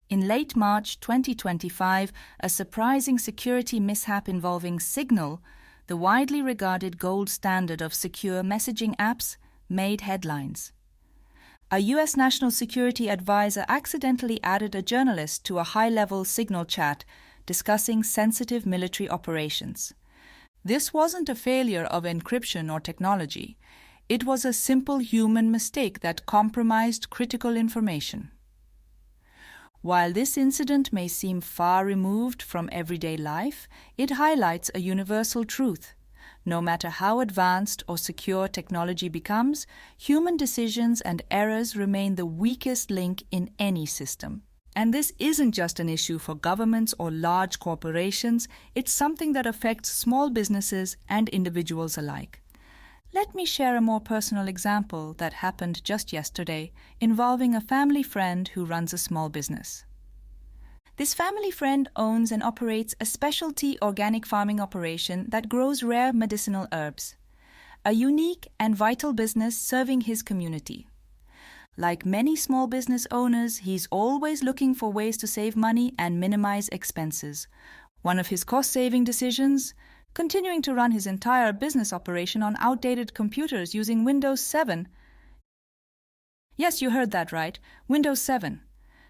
In late March 2025, a surprising security mishap involving Signal, the widely regarded gold standard of secure messaging apps, made headlines. A U.S. national security advisor accidentally added a journalist to a high-level Signal chat discussing sensitive military operations. This wasn't a failure of encryption or technology. It was a simple human mistake that compromised critical information. While this incident may seem far removed from everyday life, it highlights a universal truth. No matter how advanced or secure technology becomes, human decisions and errors remain the weakest link in any system. And this isn't just an issue for governments or large corporations, it's something that affects small businesses and individuals alike. Let me share a more personal example that happened just yesterday, involving a family friend who runs a small business. This family friend owns and operates a specialty organic farming operation that grows rare medicinal herbs, a unique and vital business serving his community. Like many small business owners, he's always looking for ways to save money and minimize expenses. One of his cost-saving decisions? Continuing to run his entire business operation on outdated computers using Windows 7. Yes, you heard that right, Windows 7.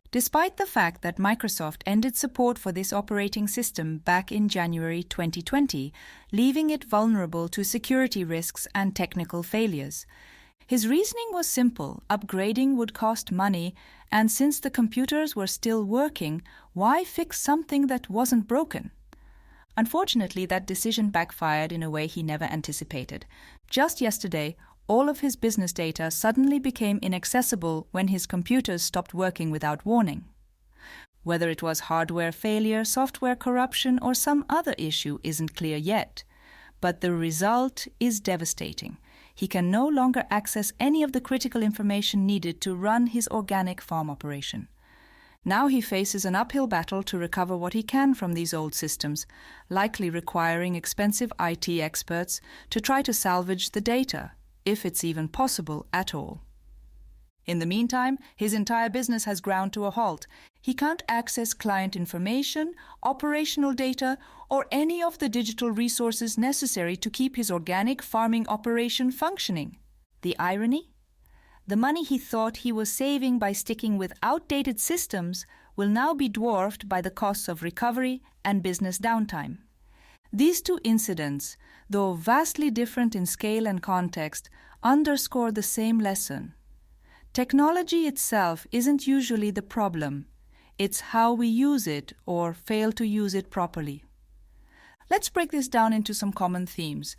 Despite the fact that Microsoft ended support for this operating system back in January 2020, leaving it vulnerable to security risks and technical failures. His reasoning was simple: upgrading would cost money, and since the computers were still working, why fix something that wasn't broken? Unfortunately, that decision backfired in a way he never anticipated. Just yesterday, all of his business data suddenly became inaccessible when his computers stopped working without warning. Whether it was hardware failure, software corruption, or some other issue isn't clear yet. But the result is devastating. He can no longer access any of the critical information needed to run his organic farm operation. Now he faces an uphill battle to recover what he can from these old systems, likely requiring expensive IT experts to try to salvage the data, if it's even possible at all. In the meantime, his entire business has ground to a halt. He can't access client information, operational data, or any of the digital resources necessary to keep his organic farming operation functioning. The irony? The money he thought he was saving by sticking with outdated systems will now be dwarfed by the costs of recovery and business downtime. These two incidents, though vastly different in scale and context, underscore the same lesson. Technology itself isn't usually the problem. It's how we use it or fail to use it properly. Let's break this down into some common themes.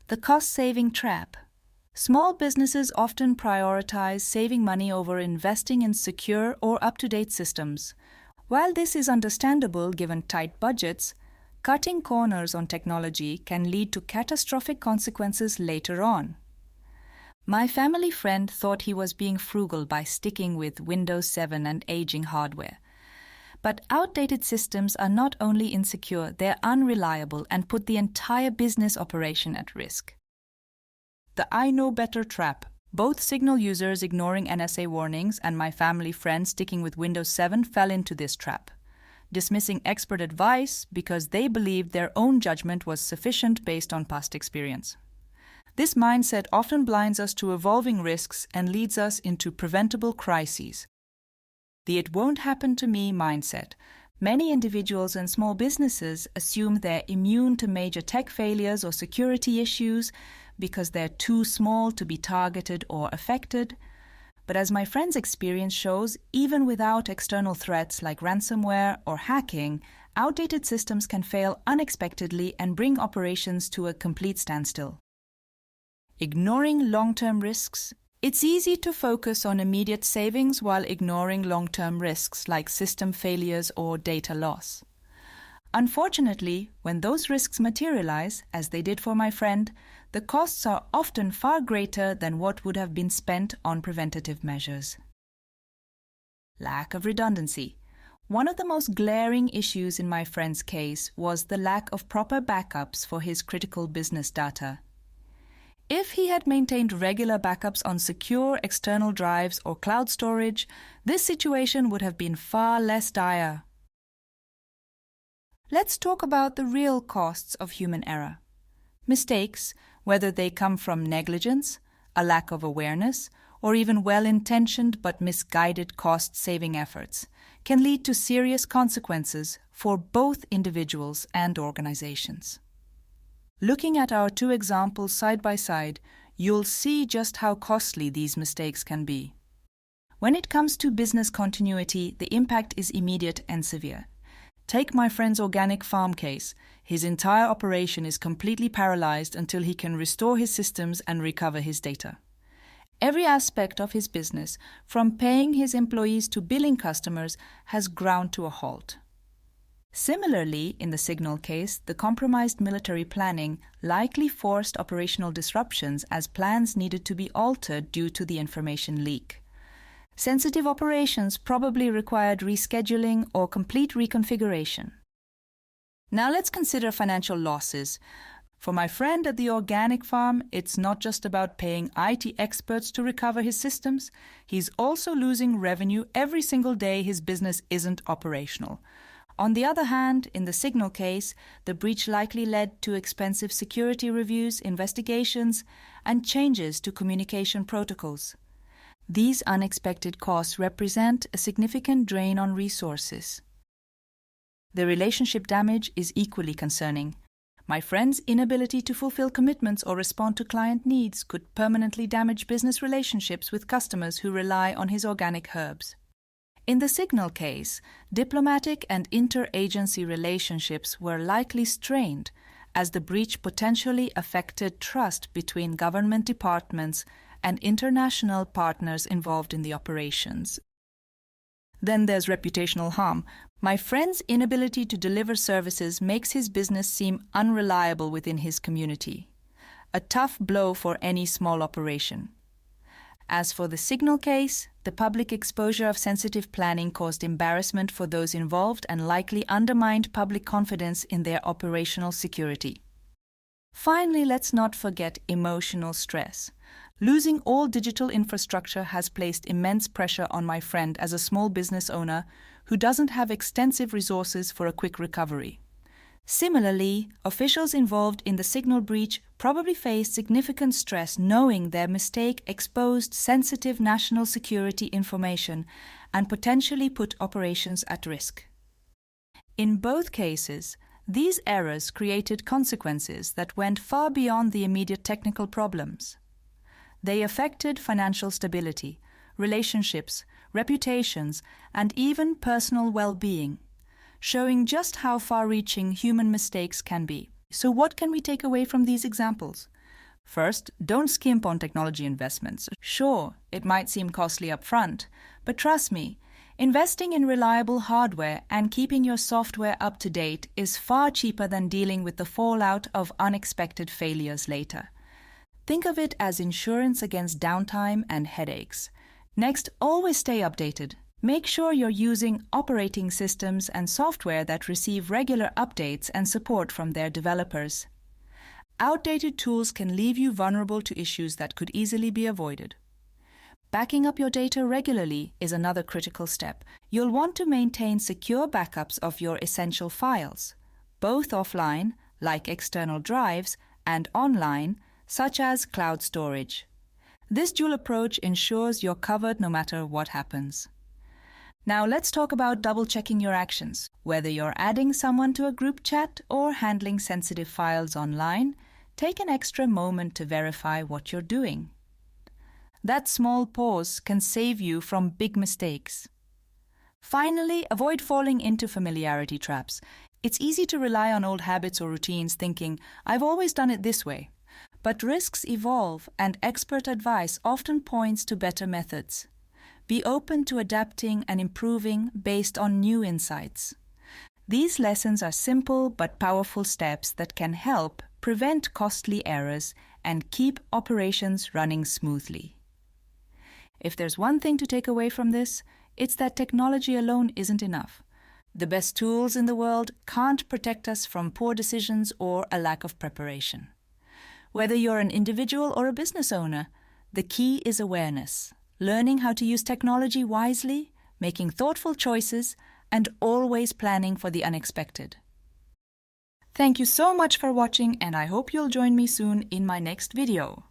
The cost-saving trap. Small businesses often prioritize saving money over investing in secure or up-to-date systems. While this is understandable given tight budgets, cutting corners on technology can lead to catastrophic consequences later on. My family friend thought he was being frugal by sticking with Windows 7 and aging hardware. But outdated systems are not only insecure, they're unreliable and put the entire business operation at risk. The I know better trap. Both Signal users ignoring NSA warnings and my family friend sticking with Windows 7 fell into this trap, dismissing expert advice because they believed their own judgment was sufficient based on past experience. This mindset often blinds us to evolving risks and leads us into preventable crises. The "it won't happen to me" mindset. Many individuals and small businesses assume they're immune to major tech failures or security issues because they're too small to be targeted or affected. But as my friend's experience shows, even without external threats like ransomware or hacking, outdated systems can fail unexpectedly and bring operations to a complete standstill. Ignoring long-term risks. It's easy to focus on immediate savings while ignoring long-term risks like system failures or data loss. Unfortunately, when those risks materialize, as they did for my friend, the costs are often far greater than what would have been spent on preventative measures. Lack of redundancy. One of the most glaring issues in my friend's case was the lack of proper backups for his critical business data. If he had maintained regular backups on secure external drives or cloud storage, this situation would have been far less dire. Let's talk about the real costs of human error. Mistakes, whether they come from negligence, a lack of awareness, or even well-intentioned but misguided cost-saving efforts, can lead to serious consequences for both individuals and organizations. Looking at our two examples side by side, you'll see just how costly these mistakes can be. When it comes to business continuity, the impact is immediate and severe. Take my friend's organic farm case. His entire operation is completely paralyzed until he can restore his systems and recover his data. Every aspect of his business, from paying his employees to billing customers, has ground to a halt. Similarly, in the Signal case, the compromised military planning likely forced operational disruptions as plans needed to be altered due to the information leak. Sensitive operations probably required rescheduling or complete reconfiguration. Now let's consider financial losses. For my friend at the organic farm, it's not just about paying IT experts to recover his systems. He's also losing revenue every single day his business isn't operational. On the other hand, in the Signal case, the breach likely led to expensive security reviews, investigations, and changes to communication protocols. These unexpected costs represent a significant drain on resources. The relationship damage is equally concerning. My friend's inability to fulfill commitments or respond to client needs could permanently damage business relationships with customers who rely on his organic herbs. In the Signal case, diplomatic and inter-agency relationships were likely strained as the breach potentially affected trust between government departments and international partners involved in the operations. Then there's reputational harm. My friend's inability to deliver services makes his business seem unreliable within his community. A tough blow for any small operation. As for the Signal case, the public exposure of sensitive planning caused embarrassment for those involved and likely undermined public confidence in their operational security. Finally, let's not forget emotional stress. Losing all digital infrastructure has placed immense pressure on my friend as a small business owner who doesn't have extensive resources for a quick recovery. Similarly, officials involved in the Signal breach probably faced significant stress knowing their mistake exposed sensitive national security information and potentially put operations at risk. In both cases, these errors created consequences that went far beyond the immediate technical problems. They affected financial stability, relationships, reputations, and even personal well-being, showing just how far-reaching human mistakes can be. So what can we take away from these examples? First, don't skimp on technology investments. Sure, it might seem costly up front, but trust me, investing in reliable hardware and keeping your software up to date is far cheaper than dealing with the fallout of unexpected failures later. Think of it as insurance against downtime and headaches. Next, always stay updated. Make sure you're using operating systems and software that receive regular updates and support from their developers. Outdated tools can leave you vulnerable to issues that could easily be avoided. Backing up your data regularly is another critical step. You'll want to maintain secure backups of your essential files, both offline, like external drives, and online, such as cloud storage. This dual approach ensures you're covered no matter what happens. Now let's talk about double-checking your actions. Whether you're adding someone to a group chat or handling sensitive files online, take an extra moment to verify what you're doing. That small pause can save you from big mistakes. Finally, avoid falling into familiarity traps. It's easy to rely on old habits or routines thinking, "I've always done it this way." But risks evolve, and expert advice often points to better methods. Be open to adapting and improving based on new insights. These lessons are simple but powerful steps that can help prevent costly errors and keep operations running smoothly. If there's one thing to take away from this, it's that technology alone isn't enough. The best tools in the world can't protect us from poor decisions or a lack of preparation. Whether you're an individual or a business owner, the key is awareness, learning how to use technology wisely, making thoughtful choices, and always planning for the unexpected. Thank you so much for watching, and I hope you'll join me soon in my next video.